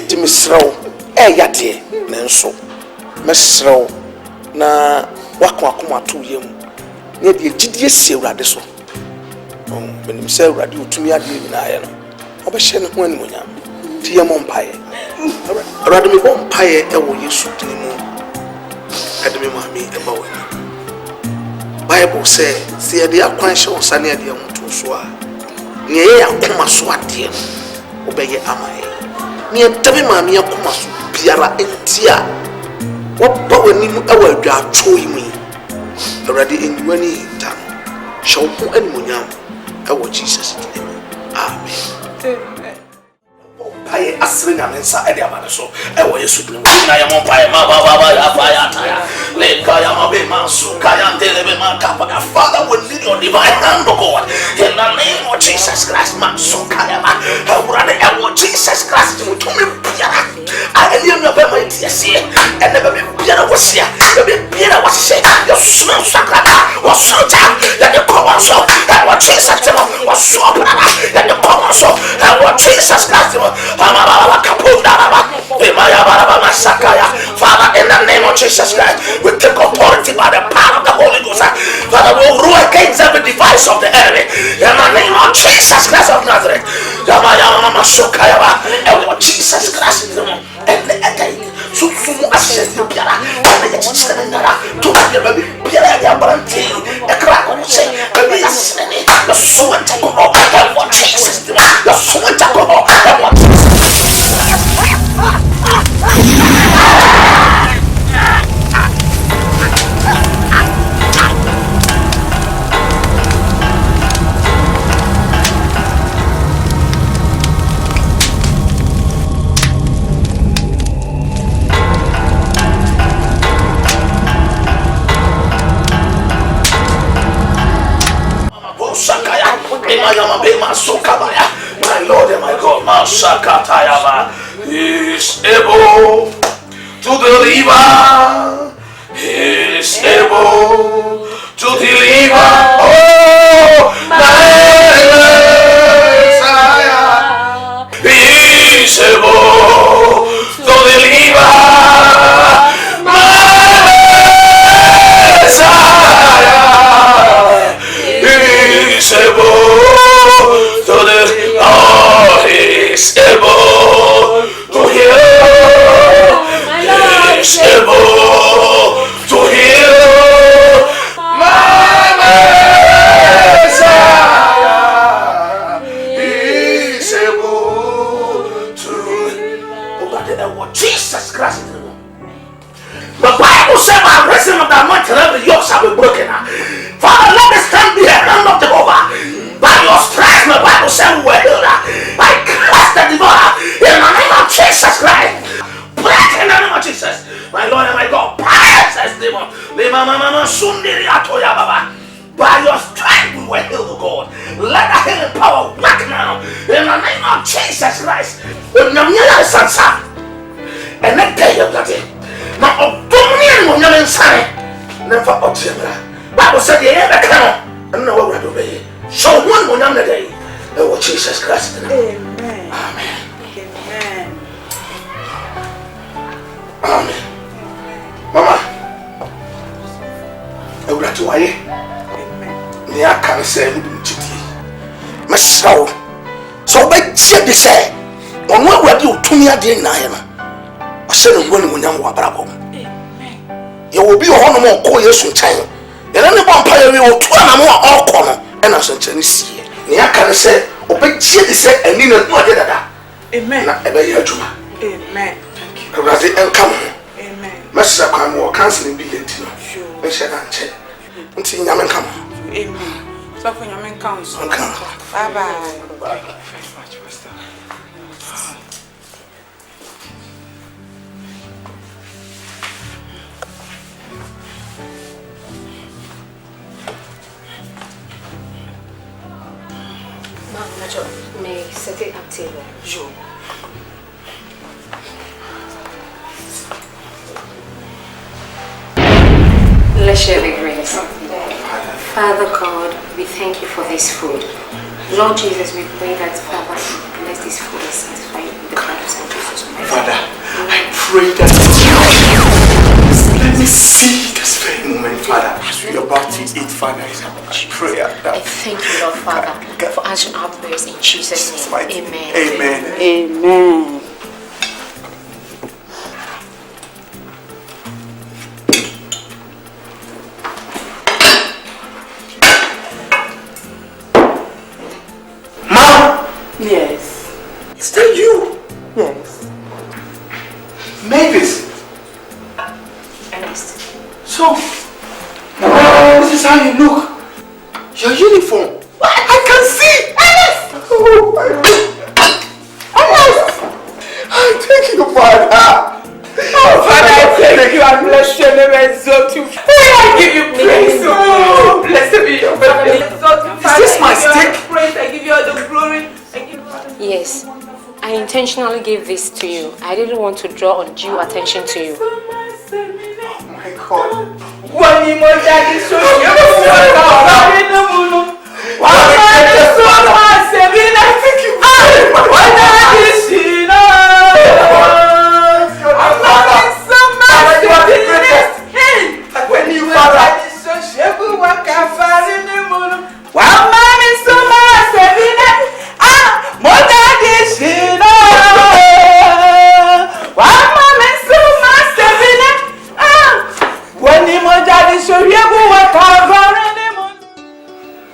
Timmy Srow, yati, and so. Miss Srow, na wakuma 2 years. Near the GDS radiso. When himself radio to me, I didn't iron. Obashen when we am. Tia Mompire. Rademy Bompire, I will use to him. Admi Mammy, a boy. Bible say, see the acquaintance of Sunny the Mutuswa. Near Kumaswa, dear. Obey Amai. Near Tabimania Kumas, Piara and Tia. What power need our dad chewing me? Already in 20 time. Show who and Munyam, our Jesus. Amen. I asring a mensa at the Amanaso. I was you. I am on fire, Baba, fire, Lekayama be Mansu, Kayan Delema Kappa. Father will lead your divine hand, O God. In the name of Jesus Christ, Mansu Kayama. I would rather Jesus Christ to me. I am your my tears here, and never be Piera was here. The Piera was said, your smell sacrata was so down that the common soul, that what Jesus was so that the common soul, that what Jesus Christ. Father, in the name of Jesus Christ, we take authority by the power of the Holy Ghost. Father, we will rule against every device of the enemy. In the name of Jesus Christ of Nazareth. And Jesus Christ, and again, so access the Piara, and the Chisana, to the Piara, a crack on the same, the sweat alcohol, and what Jesus, the sweat alcohol, and what my Lord and my God, Masakatayama is able to deliver. He is able to deliver. Oh, my Messiah. He is able to deliver. My Messiah. He is able. Oh, he's able to heal. He's able to heal. My Messiah. He's able to. Oh, Jesus Christ. The Bible says, "My blessing of the anointing, every yoke shall be broken." Father, let us stand be a hand of Jehovah. By your stripes, the Bible says we were healed. I cast the devourer in the name of Jesus Christ. Break in the name of Jesus. My Lord and my God, praise this demon. By your stripes we were healed, God. Let the healing power work now in the name of Jesus Christ. And then tell you that now of dominion will never sign. Never obtain. Bible said the ever come and no one will obey. So one will not day. Oh, Jesus Christ. Amen. Amen. Amen. Amen. Mama. I would like to why. Amen. Nia can say, Miss mesraw so ba tie de say ono awurade otumi ade na ye no ose no ho ne munyam wa brabo ye obi ho no mo ko Yesu nkyɛn ye na ne bompa ye we otu na mo a ɔkɔ no ɛna so nkyɛn sie ne aka ne sɛ obɛtie de sɛ ani na no ade dada amen na ebe ye adwuma amen awurade enka mo amen mesra kwa mo counseling bi lenti no e hye na nkyɛn nti nyame nka mo amen so for nyame nka wo so bye bye Thank you very much, Pastor. May set it up table. Sure. Let's share the grace. Father God, we thank you for this food. Lord Jesus, we pray that Father bless this food and satisfy you with the prayers of Jesus Christ. Father, I pray that let me see this very moment, Father, as we are about to eat, Father. I pray that. I thank you, Lord Father, for answering our prayers in Jesus' name. Amen. Amen. Amen. Mom! Yes. Is that you? Yes. Mavis! Ernest. So, this is how you look. Your uniform. I can see! Ernest! Oh, Ernest! Thank you, Father. Oh, Father, I thank you. I bless your name and exalt you. I give you praise. Oh, blessed be your name. Is this my stick? Praise. I give you all the glory. I give you all the Yes. I intentionally gave this to you. I didn't want to draw undue attention to you. Oh my God. One more daddy, so you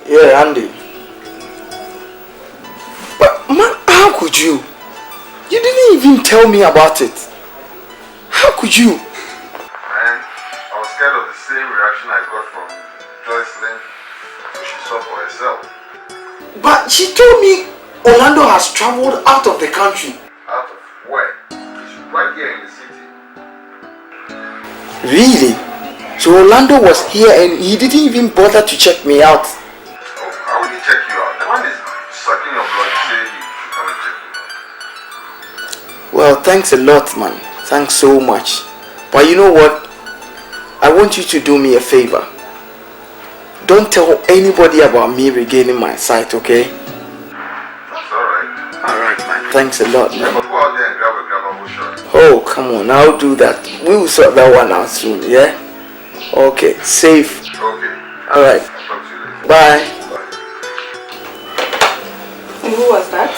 Yeah, Andy. But man, how could you? You didn't even tell me about it. How could you? Man, I was scared of the same reaction I got from Joycelyn, so she saw for herself. But she told me Orlando has traveled out of the country. Out of where? She's right here in the city. Really? So Orlando was here and he didn't even bother to check me out. Oh, how would he check you out? The one is sucking your blood, he said he should come and check you out. Well, thanks a lot, man. Thanks so much. But you know what? I want you to do me a favor. Don't tell anybody about me regaining my sight, okay? That's alright. Alright, man. Thanks a lot, man. Go out there and grab a grabbable shot. Oh, come on. I'll do that. We will sort that one out soon, yeah? Okay. Safe. Okay. Alright. I'll talk to you later. Bye. And who was that?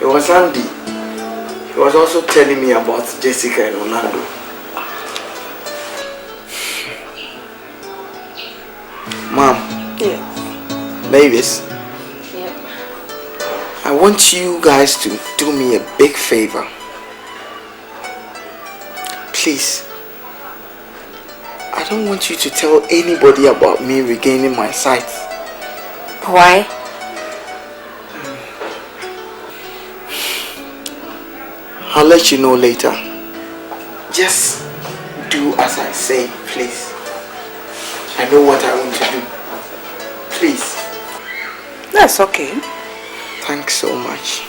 It was Andy. He was also telling me about Jessica and Orlando. Mom. Yeah. Mavis. Yep. I want you guys to do me a big favor. Please. I don't want you to tell anybody about me regaining my sight. Why? I'll let you know later. Just do as I say, please. I know what I want to do. Please. That's okay. Thanks so much.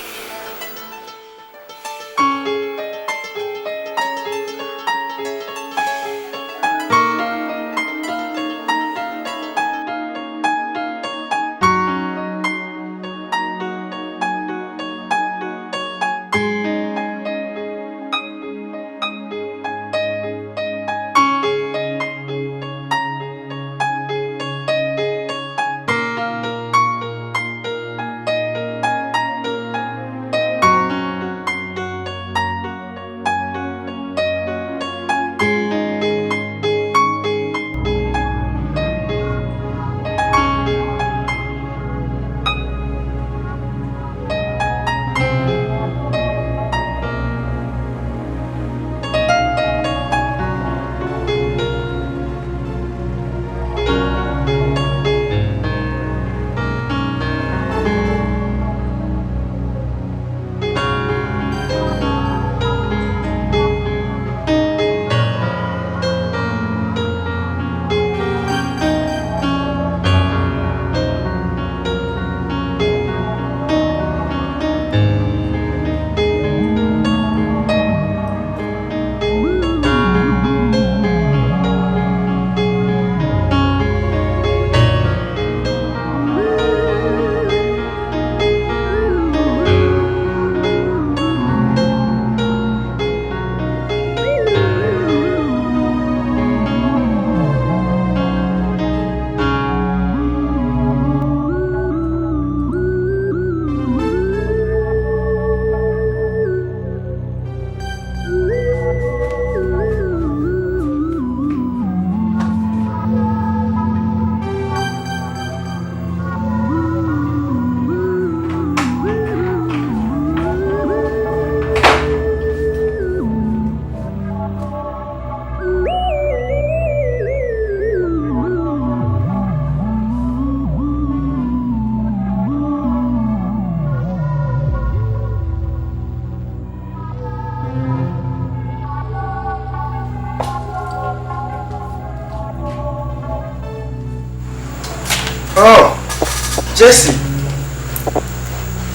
Jesse,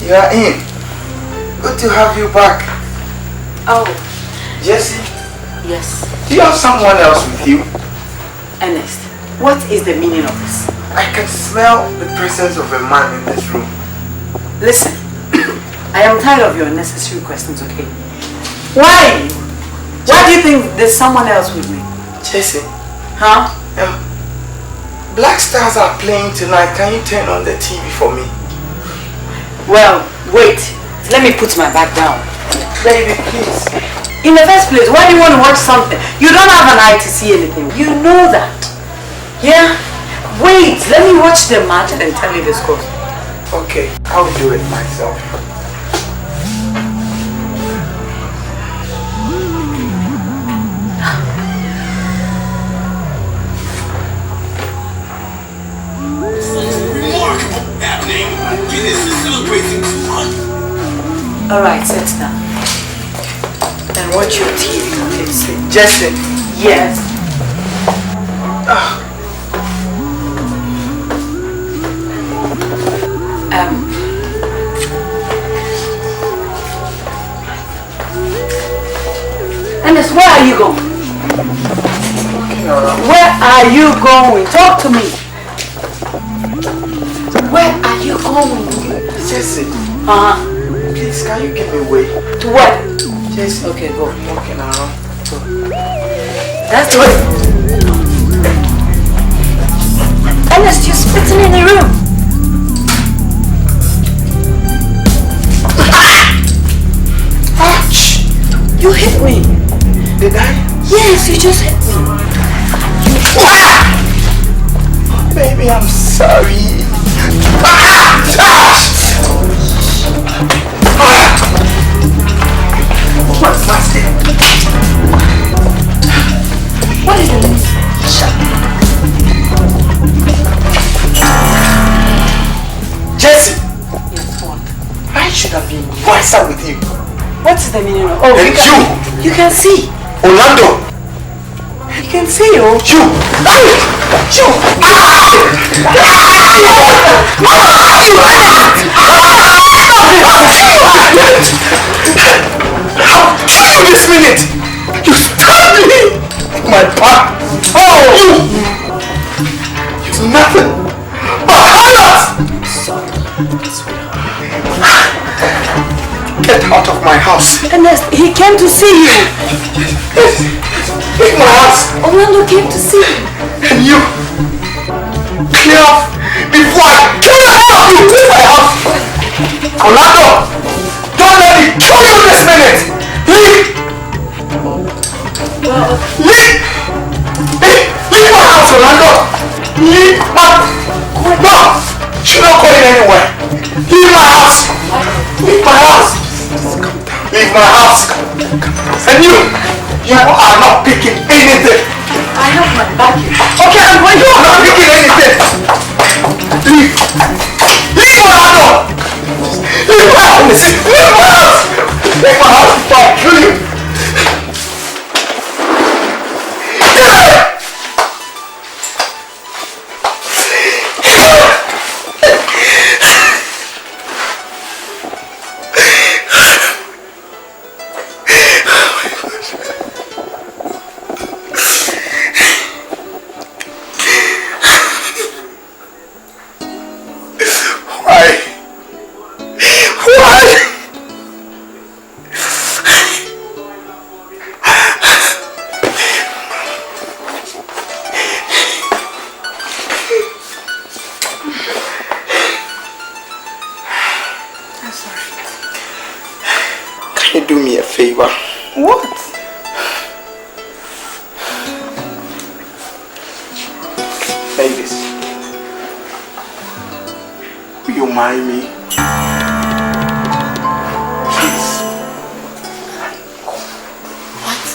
you are in. Good to have you back. Oh. Jesse? Yes. Do you have someone else with you? Ernest, what is the meaning of this? I can smell the presence of a man in this room. Listen, I am tired of your unnecessary questions, okay? Why? Why do you think there's someone else with me? Jesse. Huh? Black Stars are playing tonight. Can you turn on the TV for me? Well, wait. Let me put my back down. Baby, please. In the first place, why do you want to watch something? You don't have an eye to see anything. You know that. Yeah? Wait, let me watch the match and then tell you the score. Okay, I'll do it myself. Remarkable happening. Guinness is celebrating 200. Alright, sit down. And watch your TV. Jesse. Yes. Ernest, where are you going? Where are you going? Talk to me. Where are you going? Jesse. Please, can you give me way? To what? Jesse. Okay, go. Walking around. Go. That's the way. Ernest, you're spitting in the room. Ouch! You hit me. Did I? Yes, you just hit me. Baby, I'm sorry. What's my step? What is it? Jesse! Yes, what? I should have been wiser with you. What is the meaning of? Oh, And you can see. Orlando! You can see, oh. You! I'll kill you this minute! You stabbed me! My back! Oh! You're nothing! Sorry, Get out of my house! Ernest, he came to see you. Leave my house! Orlando came to see you. And you! Clear off before I kill the hell out of you! Leave my house! Orlando! Don't let me kill you this minute! Leave! Leave! Leave my house, Orlando! Leave my... No! You're not going anywhere! Leave my house! Leave my house! Leave my house! And you are not picking anything! I have my back here. Okay, I'm going to... I'm not picking anything! Leave! Leave my house! Leave my house! Leave my house! Leave my house before I kill you! Can you do me a favor? What? Like this. Will you marry me? Please. What?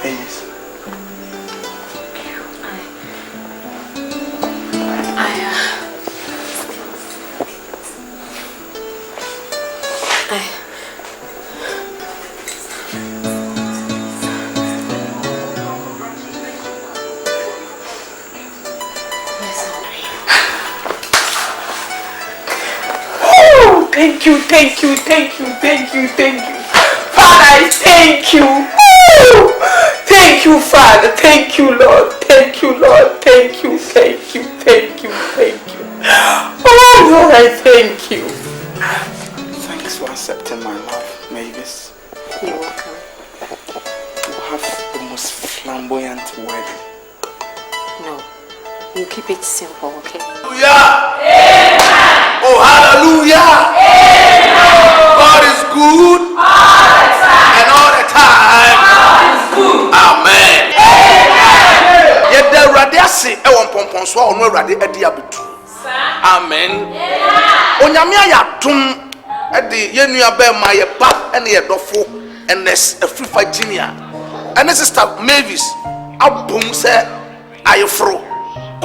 Please. thank you. Father, I thank you. Woo! Thank you, Father. Thank you, Lord. Thank you. Oh, Lord, I thank you. Thanks for accepting my love, Mavis. You're welcome. You have the most flamboyant wedding. No, you keep it simple, okay? Hallelujah! Amen. Oh, hallelujah! Amen. God is good. All the time. And all the time. God is good. Amen. Amen. Yet the radiasi ewon pompon so onu radi edi abetu. Amen. Onyame ayadum edi yenua be ma ye ba ene ye dofo enes afri Virginia. And sister Mavis abum se ayefro.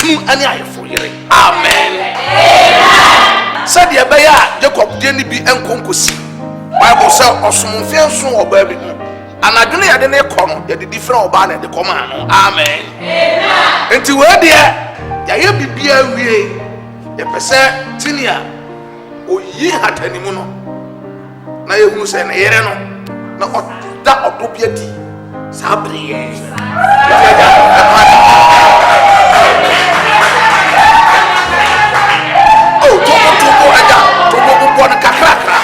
Ani ayefro yere. Amen. Amen. Said ye be ya Jacob de ni bi enkonkosi. Bible say osumfie nso oba bi. Anadwene ya de ne kono ye de different oba na de koma no. Amen. Amen. Enti we de ya ye bibia wie ye pese tinia oyi hatanimu no. Na ye hunu se na yere no na oda odobia di sabriye. Oh, tobo aja tobo bon kakrakra.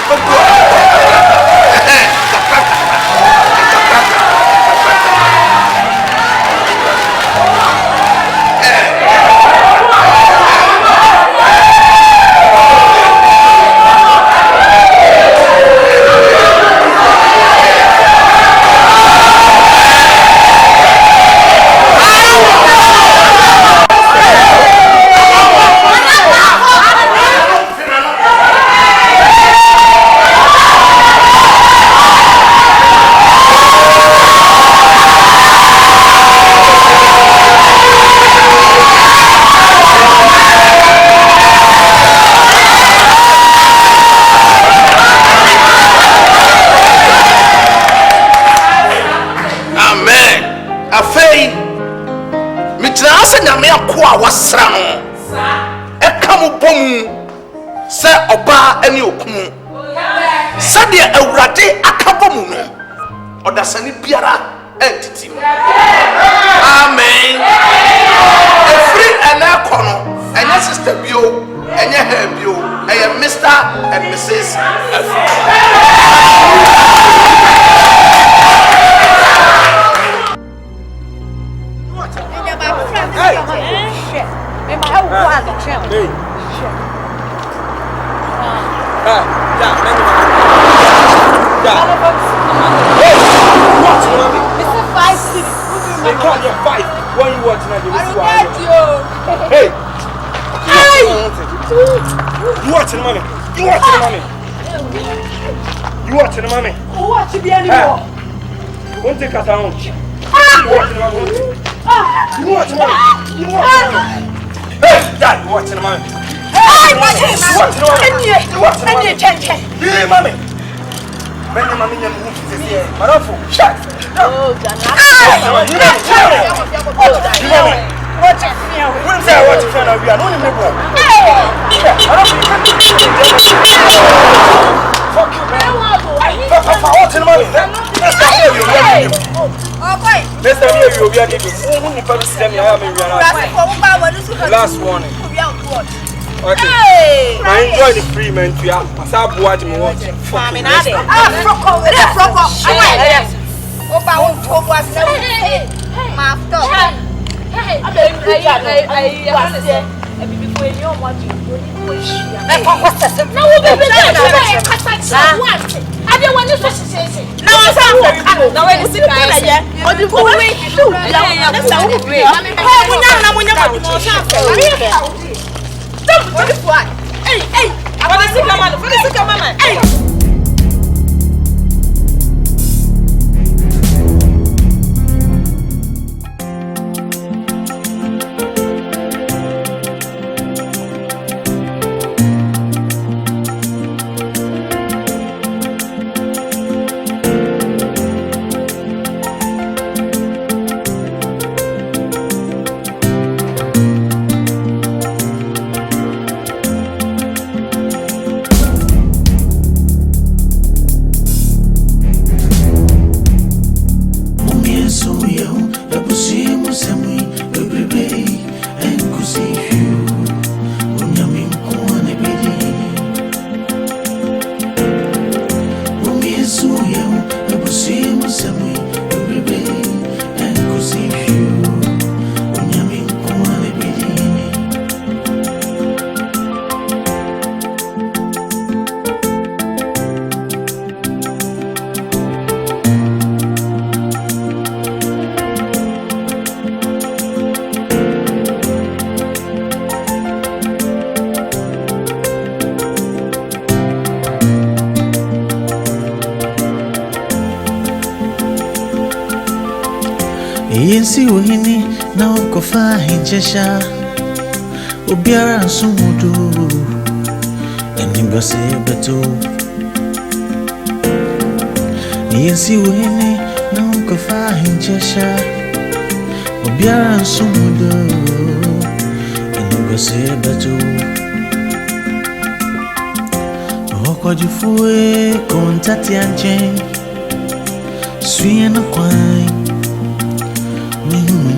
Wasra no e kamu bom se oba ani okunu se de awurade akabom no odasani biara entity. Amen. Every ana kono enya sister bio enya her bio eya Mr. and Mrs. They call you 5 when you watch now. Hey! You watching mommy? You watching mommy? You watching mommy? Who watch you be anymore? Won't take us out. You watching mommy? You watching mommy? You watching mommy? Hey! Dad, you watching mommy? Hey, mommy! You watching mommy? You watching mommy? Hey, mommy! When the mommy and who is here, Marafo, shut! oh, God! Last warning. Okay. I enjoy the free man to you. I saw watch me watch. Yensi uhini na ukofa hinchesha Ubiara sumudu Enibase beto Yensi uhini na ukofa hinchesha Ubiara sumudu Enibase beto Kwa jufue kontati anjen Suye na kwai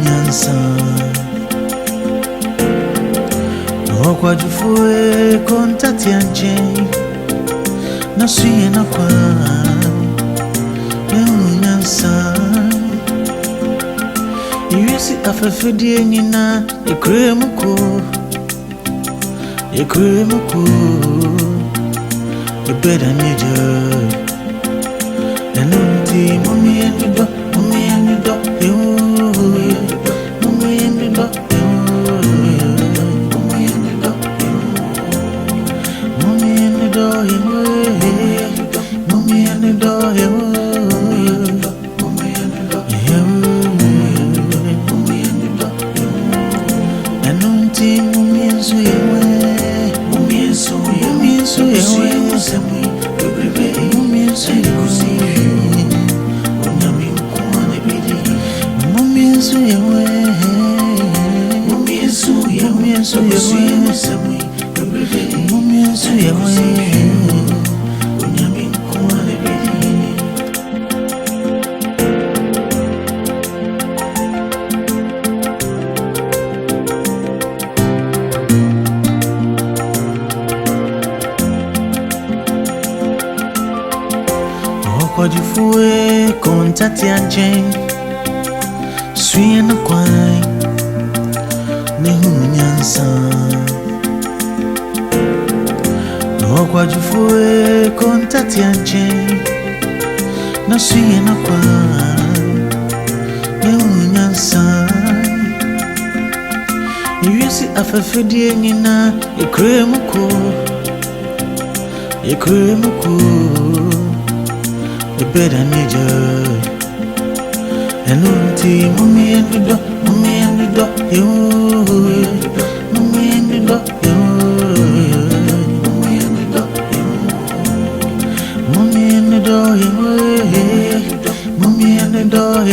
Nyansa Kwa jufue kontati anjen Na suye na kwai Nyansa Yuesi afefedie nina Yekre muko You better need you. And mommy and the dog, mommy and the dog, mommy and the dog, mommy and the dog, mommy and the dog, mommy and the dog, mommy and the dog, and mommy and so Jufue kontati anjen Suye na kwai Nyansa Kwa jufue kontati anjen Na suye na kwai Nyansa Yuesi afefedie nina Yekre muko You better need you. And mommy and the dog, mommy and the dog, mommy and the dog, mommy and the dog, mommy and the dog, mommy and the dog,